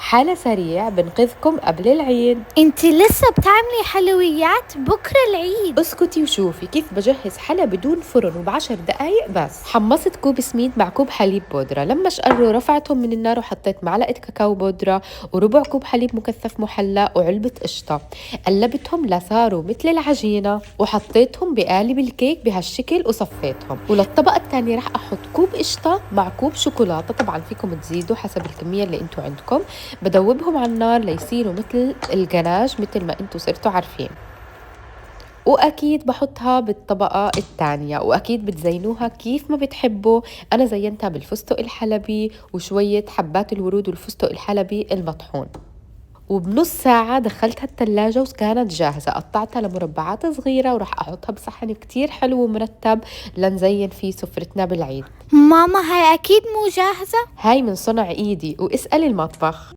حالة سريع بنقذكم قبل العيد. انتي لسه بتعملي حلويات؟ بكرة العيد. اسكتي وشوفي كيف بجهز حلا بدون فرن وب10 دقايق بس. حمصت كوب سميد مع كوب حليب بودرة، لما اشقروا رفعتهم من النار وحطيت معلقة كاكاو بودرة وربع كوب حليب مكثف محلى وعلبة قشطة. قلبتهم لصاروا مثل العجينة وحطيتهم بقالب الكيك بهالشكل وصفيتهم. وللطبقة الثانية رح احط كوب قشطة مع كوب شوكولاتة، طبعا فيكم تزيدوا حسب الكمية اللي انتوا عندكم. بدوبهم على النار ليصيروا مثل الجناش مثل ما انتوا صرتوا عارفين. وأكيد بحطها بالطبقة الثانية، وأكيد بتزينوها كيف ما بتحبوا. أنا زينتها بالفستق الحلبي وشوية حبات الورود والفستق الحلبي المطحون. وبنص ساعة دخلتها الثلاجة وكانت جاهزة. قطعتها لمربعات صغيرة وراح أحطها بصحن كتير حلو ومرتب لنزين فيه سفرتنا بالعيد. ماما هاي أكيد مو جاهزة. هاي من صنع إيدي واسألي المطبخ.